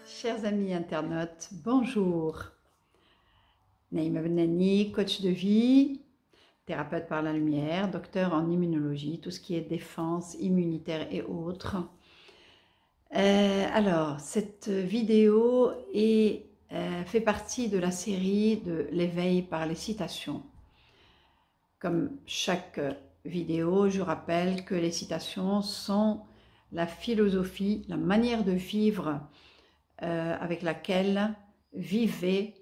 Chers amis internautes, bonjour. Naïma Benani, coach de vie, thérapeute par la lumière, docteur en immunologie, tout ce qui est défense immunitaire et autres. Alors, cette vidéo fait partie de la série de l'éveil par les citations. Comme chaque vidéo, je rappelle que les citations sont la philosophie, la manière de vivre avec laquelle vivaient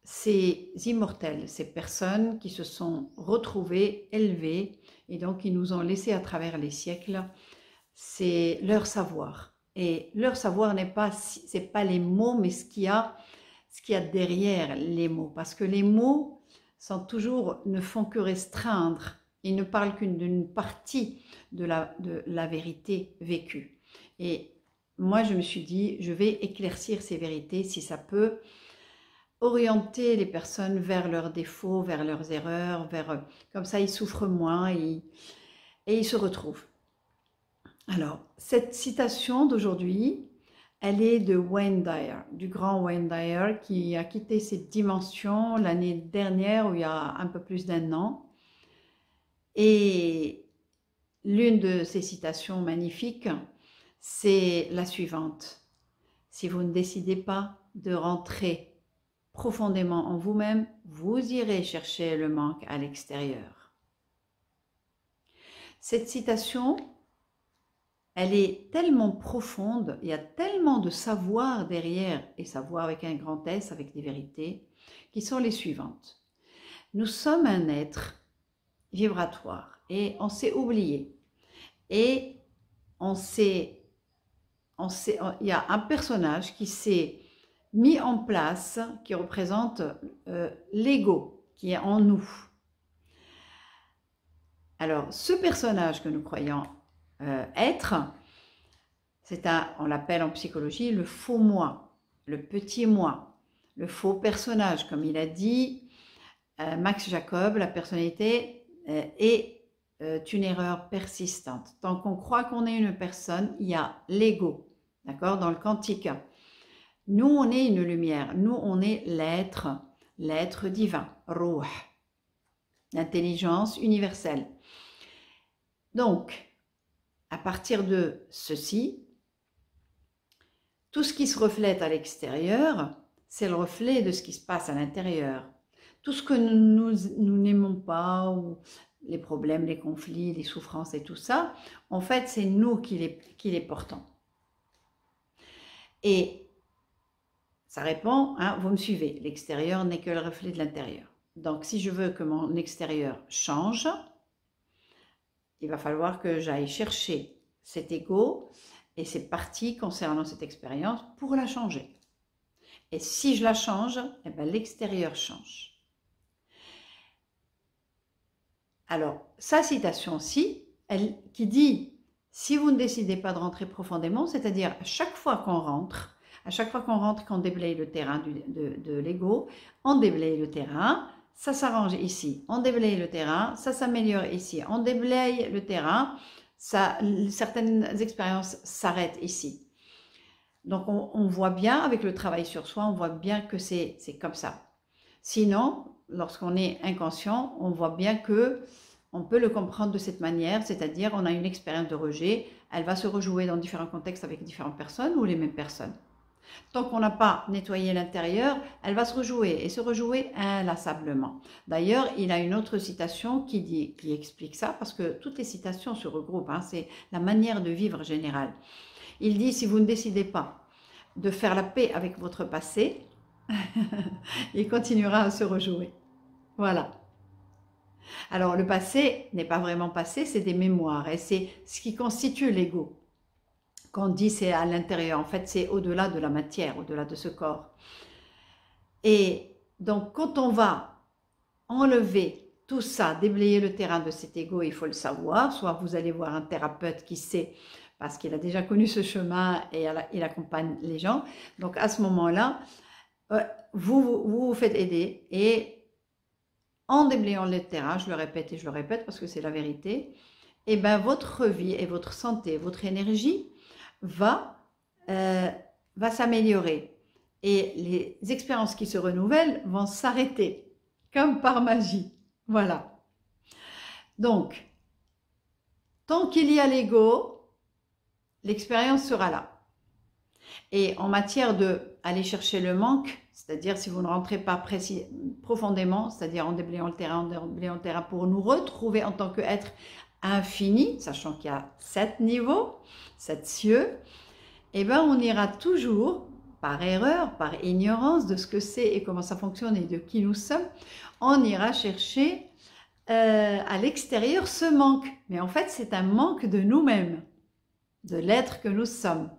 ces immortels, ces personnes qui se sont retrouvées, élevées, et donc qui nous ont laissé à travers les siècles, c'est leur savoir. Et leur savoir c'est pas les mots, mais ce qu'il y a derrière les mots. Parce que les mots ne font que restreindre, ils ne parlent qu'une d'une partie de la vérité vécue. Et moi, je me suis dit, je vais éclaircir ces vérités si ça peut orienter les personnes vers leurs défauts, vers leurs erreurs, comme ça ils souffrent moins et ils se retrouvent. Alors, cette citation d'aujourd'hui, elle est de Wayne Dyer, du grand Wayne Dyer qui a quitté cette dimension l'année dernière, ou il y a un peu plus d'1 an. Et l'une de ces citations magnifiques, c'est la suivante. Si vous ne décidez pas de rentrer profondément en vous-même, vous irez chercher le manque à l'extérieur. Cette citation, elle est tellement profonde, il y a tellement de savoir derrière, et savoir avec un grand S, avec des vérités, qui sont les suivantes. Nous sommes un être vibratoire et on s'est oublié. Et il y a un personnage qui s'est mis en place, qui représente l'ego qui est en nous. Alors, ce personnage que nous croyons être, on l'appelle en psychologie le faux moi, le petit moi, le faux personnage. Comme il a dit Max Jacob, la personnalité est une erreur persistante. Tant qu'on croit qu'on est une personne, il y a l'ego. D'accord? Dans le quantique, nous, on est une lumière. Nous, on est l'être divin, Ruh, l'intelligence universelle. Donc, à partir de ceci, tout ce qui se reflète à l'extérieur, c'est le reflet de ce qui se passe à l'intérieur. Tout ce que nous n'aimons pas, ou les problèmes, les conflits, les souffrances et tout ça, en fait, c'est nous qui les portons. Et ça répond, hein, vous me suivez, l'extérieur n'est que le reflet de l'intérieur. Donc, si je veux que mon extérieur change, il va falloir que j'aille chercher cet ego et ces parties concernant cette expérience pour la changer. Et si je la change, eh bien, l'extérieur change. Alors, sa citation-ci, qui dit « Si vous ne décidez pas de rentrer profondément », c'est-à-dire à chaque fois qu'on rentre, qu'on déblaye le terrain de l'ego, on déblaye le terrain, ça s'arrange ici, on déblaye le terrain, ça s'améliore ici, on déblaye le terrain, certaines expériences s'arrêtent ici. Donc on voit bien, avec le travail sur soi, on voit bien que c'est comme ça. Sinon, lorsqu'on est inconscient, on voit bien que on peut le comprendre de cette manière, c'est-à-dire on a une expérience de rejet, elle va se rejouer dans différents contextes avec différentes personnes ou les mêmes personnes. Tant qu'on n'a pas nettoyé l'intérieur, elle va se rejouer et se rejouer inlassablement. D'ailleurs, il a une autre citation qui explique ça, parce que toutes les citations se regroupent, hein, c'est la manière de vivre générale. Il dit, si vous ne décidez pas de faire la paix avec votre passé, il continuera à se rejouer. Voilà. Alors, le passé n'est pas vraiment passé, c'est des mémoires et c'est ce qui constitue l'ego. Quand on dit c'est à l'intérieur, en fait, c'est au-delà de la matière, au-delà de ce corps. Et donc, quand on va enlever tout ça, déblayer le terrain de cet ego, il faut le savoir. Soit vous allez voir un thérapeute qui sait, parce qu'il a déjà connu ce chemin et il accompagne les gens. Donc à ce moment-là, vous faites aider et en déblayant le terrain, je le répète et je le répète parce que c'est la vérité, et ben votre vie et votre santé, votre énergie va s'améliorer et les expériences qui se renouvellent vont s'arrêter comme par magie. Voilà. Donc, tant qu'il y a l'ego, l'expérience sera là. Et en matière de aller chercher le manque, c'est-à-dire si vous ne rentrez pas profondément, c'est-à-dire en déblayant le terrain pour nous retrouver en tant qu'être infini, sachant qu'il y a 7 niveaux, 7 cieux, eh bien on ira toujours, par erreur, par ignorance de ce que c'est et comment ça fonctionne et de qui nous sommes, on ira chercher à l'extérieur ce manque. Mais en fait, c'est un manque de nous-mêmes, de l'être que nous sommes.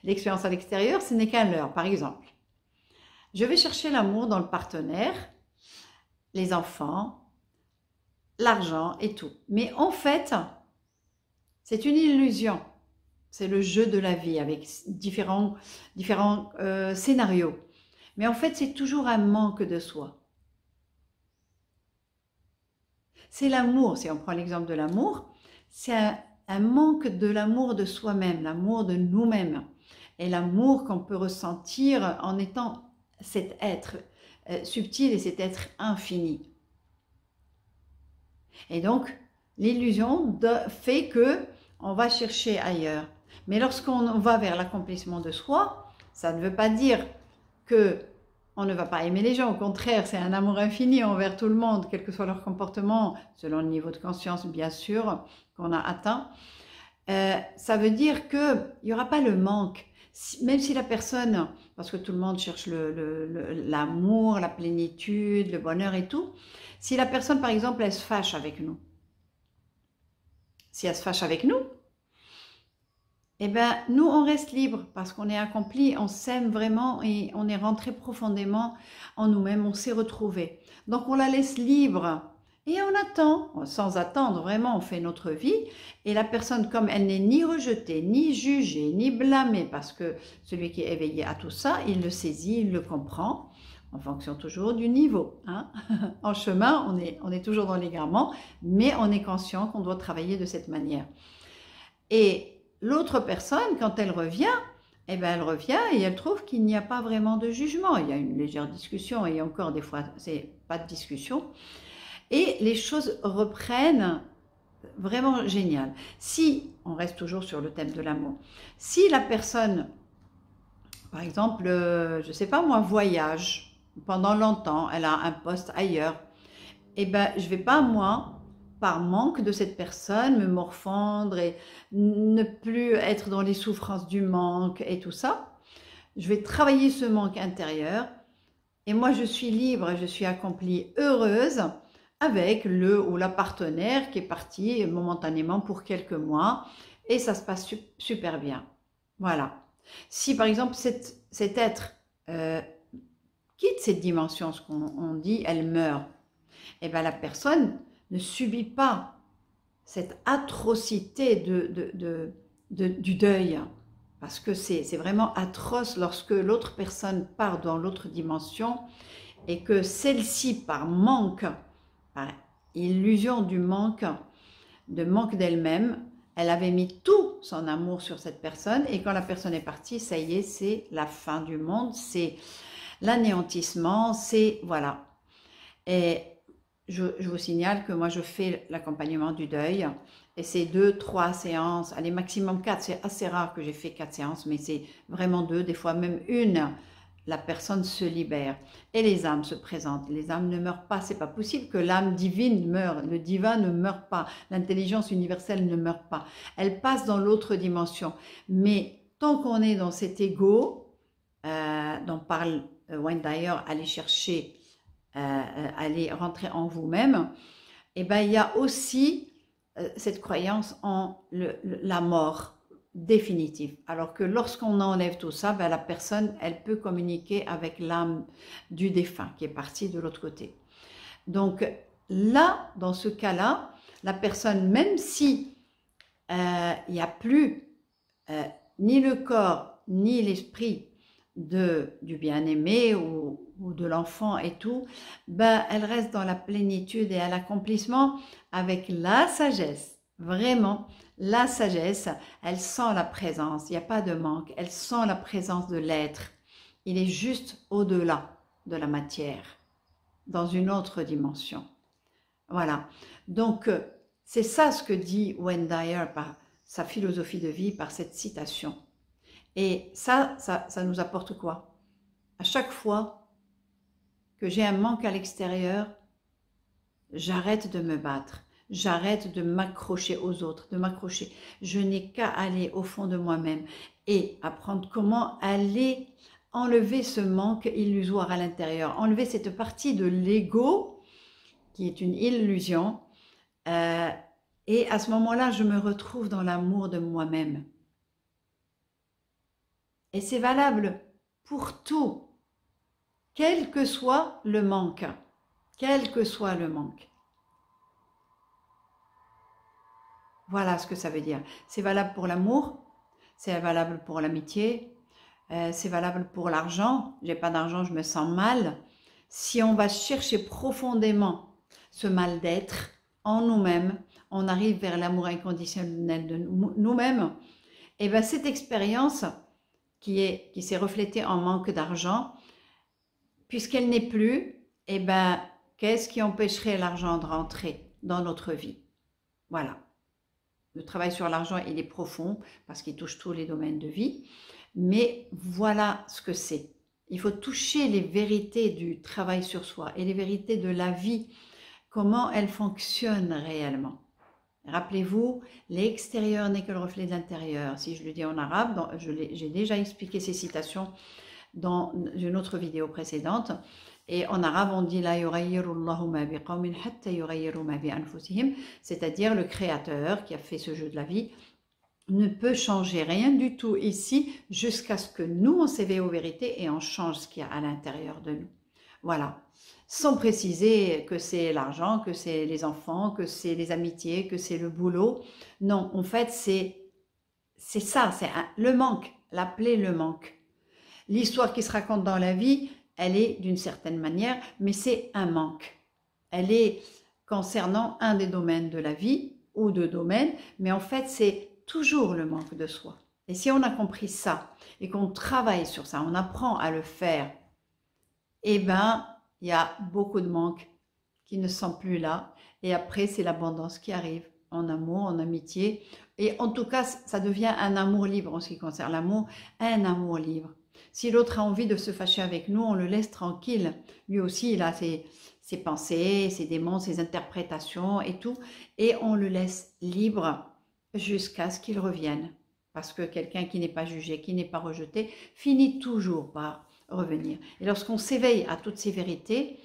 L'expérience à l'extérieur, ce n'est qu'un leurre. Par exemple, je vais chercher l'amour dans le partenaire, les enfants, l'argent et tout. Mais en fait, c'est une illusion. C'est le jeu de la vie avec différents scénarios. Mais en fait, c'est toujours un manque de soi. C'est l'amour, si on prend l'exemple de l'amour, c'est un manque de l'amour de soi-même, l'amour de nous-mêmes. Et l'amour qu'on peut ressentir en étant cet être subtil et cet être infini. Et donc, l'illusion fait que on va chercher ailleurs. Mais lorsqu'on va vers l'accomplissement de soi, ça ne veut pas dire que on ne va pas aimer les gens. Au contraire, c'est un amour infini envers tout le monde, quel que soit leur comportement, selon le niveau de conscience, bien sûr, qu'on a atteint. Ça veut dire qu'il n'y aura pas le manque. Même si la personne, parce que tout le monde cherche l'amour, la plénitude, le bonheur et tout, si la personne, par exemple, elle se fâche avec nous, si elle se fâche avec nous, eh bien, nous, on reste libre parce qu'on est accompli, on s'aime vraiment et on est rentré profondément en nous-mêmes, on s'est retrouvé. Donc, on la laisse libre et on attend, sans attendre, vraiment, on fait notre vie. Et la personne, comme elle n'est ni rejetée, ni jugée, ni blâmée, parce que celui qui est éveillé à tout ça, il le saisit, il le comprend, en fonction toujours du niveau. Hein. En chemin, on est toujours dans l'égarement, mais on est conscient qu'on doit travailler de cette manière. Et l'autre personne, quand elle revient, eh bien, elle revient et elle trouve qu'il n'y a pas vraiment de jugement. Il y a une légère discussion et encore des fois, c'est pas de discussion. Et les choses reprennent vraiment génial. Si, on reste toujours sur le thème de l'amour, si la personne, par exemple, je ne sais pas moi, voyage pendant longtemps, elle a un poste ailleurs, eh bien, je ne vais pas, moi, par manque de cette personne, me morfondre et ne plus être dans les souffrances du manque et tout ça. Je vais travailler ce manque intérieur et moi, je suis libre, je suis accomplie, heureuse avec le ou la partenaire qui est parti momentanément pour quelques mois et ça se passe super bien. Voilà. Si par exemple cet être quitte cette dimension, ce qu'on dit, elle meurt, et bien la personne ne subit pas cette atrocité du deuil. Parce que c'est vraiment atroce lorsque l'autre personne part dans l'autre dimension et que celle-ci, par manque, par illusion du manque, de manque d'elle-même, elle avait mis tout son amour sur cette personne et quand la personne est partie, ça y est, c'est la fin du monde, c'est l'anéantissement, c'est voilà. Et je vous signale que moi je fais l'accompagnement du deuil et c'est 2-3 séances, allez maximum 4, c'est assez rare que j'ai fait 4 séances, mais c'est vraiment 2, des fois même 1. La personne se libère et les âmes se présentent. Les âmes ne meurent pas, c'est pas possible que l'âme divine meure, le divin ne meurt pas, l'intelligence universelle ne meurt pas. Elle passe dans l'autre dimension. Mais tant qu'on est dans cet ego, dont parle Wayne Dyer, aller chercher, aller rentrer en vous-même, et ben il y a aussi cette croyance en la mort définitive. Alors que lorsqu'on enlève tout ça, ben la personne, elle peut communiquer avec l'âme du défunt qui est parti de l'autre côté. Donc là, dans ce cas-là, la personne, même si il n'y a plus ni le corps, ni l'esprit du bien-aimé ou de l'enfant et tout, ben, elle reste dans la plénitude et à l'accomplissement avec la sagesse. Vraiment, la sagesse, elle sent la présence, il n'y a pas de manque, elle sent la présence de l'être. Il est juste au-delà de la matière, dans une autre dimension. Voilà, donc c'est ça ce que dit Wayne Dyer par sa philosophie de vie, par cette citation. Et ça nous apporte quoi? À chaque fois que j'ai un manque à l'extérieur, j'arrête de me battre, j'arrête de m'accrocher aux autres, de m'accrocher. Je n'ai qu'à aller au fond de moi-même et apprendre comment aller enlever ce manque illusoire à l'intérieur, enlever cette partie de l'ego qui est une illusion. Et à ce moment-là, je me retrouve dans l'amour de moi-même. Et c'est valable pour tout, quel que soit le manque, quel que soit le manque. Voilà ce que ça veut dire. C'est valable pour l'amour, c'est valable pour l'amitié, c'est valable pour l'argent. J'ai pas d'argent, je me sens mal. Si on va chercher profondément ce mal d'être en nous-mêmes, on arrive vers l'amour inconditionnel de nous-mêmes. Et bien cette expérience qui s'est reflétée en manque d'argent, puisqu'elle n'est plus, et ben qu'est-ce qui empêcherait l'argent de rentrer dans notre vie? Voilà. Le travail sur l'argent, il est profond parce qu'il touche tous les domaines de vie. Mais voilà ce que c'est. Il faut toucher les vérités du travail sur soi et les vérités de la vie, comment elle fonctionne réellement. Rappelez-vous, l'extérieur n'est que le reflet de l'intérieur. Si je le dis en arabe, j'ai déjà expliqué ces citations dans une autre vidéo précédente. Et en arabe, on dit c'est-à-dire le créateur qui a fait ce jeu de la vie ne peut changer rien du tout ici jusqu'à ce que nous, on s'éveille aux vérités et on change ce qu'il y a à l'intérieur de nous. Voilà. Sans préciser que c'est l'argent, que c'est les enfants, que c'est les amitiés, que c'est le boulot. Non, en fait, c'est ça, c'est le manque, l'appeler le manque. L'histoire qui se raconte dans la vie, elle est d'une certaine manière, mais c'est un manque. Elle est concernant un des domaines de la vie ou deux domaines, mais en fait, c'est toujours le manque de soi. Et si on a compris ça et qu'on travaille sur ça, on apprend à le faire, eh bien, il y a beaucoup de manques qui ne sont plus là. Et après, c'est l'abondance qui arrive en amour, en amitié. Et en tout cas, ça devient un amour libre en ce qui concerne l'amour, un amour libre. Si l'autre a envie de se fâcher avec nous, on le laisse tranquille. Lui aussi, il a ses pensées, ses démons, ses interprétations et tout. Et on le laisse libre jusqu'à ce qu'il revienne. Parce que quelqu'un qui n'est pas jugé, qui n'est pas rejeté, finit toujours par revenir. Et lorsqu'on s'éveille à toutes ces vérités,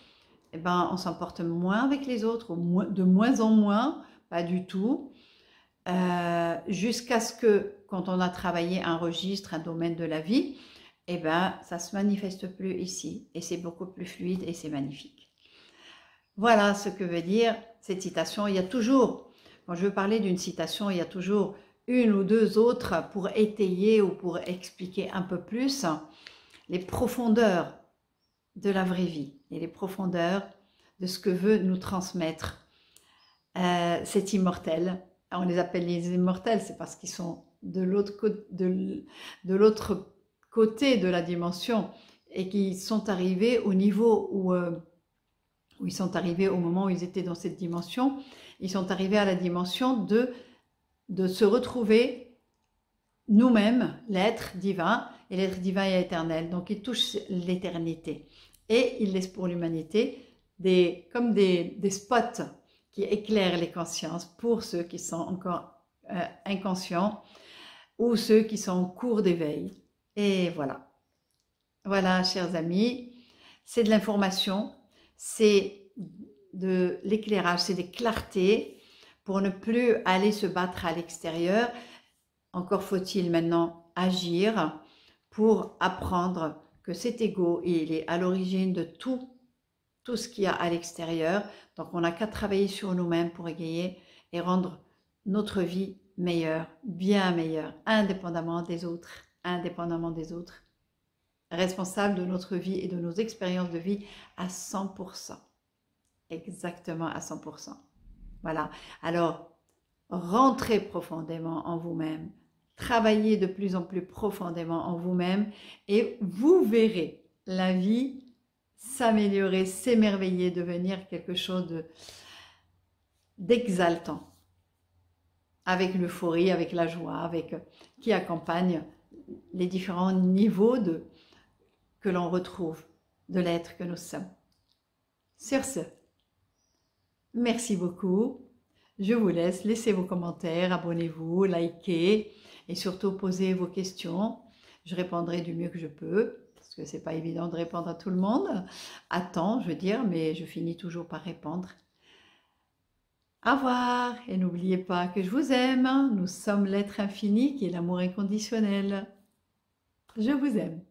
eh ben, on s'emporte moins avec les autres, de moins en moins, pas du tout, jusqu'à ce que, quand on a travaillé un registre, un domaine de la vie, eh ben, ça ne se manifeste plus ici, et c'est beaucoup plus fluide et c'est magnifique. Voilà ce que veut dire cette citation. Il y a toujours, quand je veux parler d'une citation, il y a toujours une ou deux autres pour étayer ou pour expliquer un peu plus les profondeurs de la vraie vie et les profondeurs de ce que veut nous transmettre cet immortel. On les appelle les immortels, c'est parce qu'ils sont de l'autre côté de la dimension et qui sont arrivés au niveau où ils sont arrivés au moment où ils étaient dans cette dimension. Ils sont arrivés à la dimension de se retrouver nous-mêmes, l'être divin, et l'être divin est éternel. Donc ils touchent l'éternité. Et ils laissent pour l'humanité comme des spots qui éclairent les consciences pour ceux qui sont encore inconscients ou ceux qui sont en cours d'éveil. Et voilà. Voilà, chers amis, c'est de l'information, c'est de l'éclairage, c'est des clartés pour ne plus aller se battre à l'extérieur. Encore faut-il maintenant agir pour apprendre que cet ego, il est à l'origine de tout ce qu'il y a à l'extérieur. Donc on n'a qu'à travailler sur nous-mêmes pour égayer et rendre notre vie meilleure, bien meilleure, indépendamment des autres, indépendamment des autres, responsable de notre vie et de nos expériences de vie à 100%, exactement à 100%. Voilà, alors rentrez profondément en vous-même, travaillez de plus en plus profondément en vous-même et vous verrez la vie s'améliorer, s'émerveiller, devenir quelque chose d'exaltant, avec l'euphorie, avec la joie, qui accompagne les différents niveaux que l'on retrouve de l'être que nous sommes. Sur ce, merci beaucoup. Je vous laisse, laissez vos commentaires, abonnez-vous, likez et surtout posez vos questions. Je répondrai du mieux que je peux, parce que c'est pas évident de répondre à tout le monde, à temps, je veux dire, mais je finis toujours par répondre. Au revoir et n'oubliez pas que je vous aime. Nous sommes l'être infini qui est l'amour inconditionnel. Je vous aime.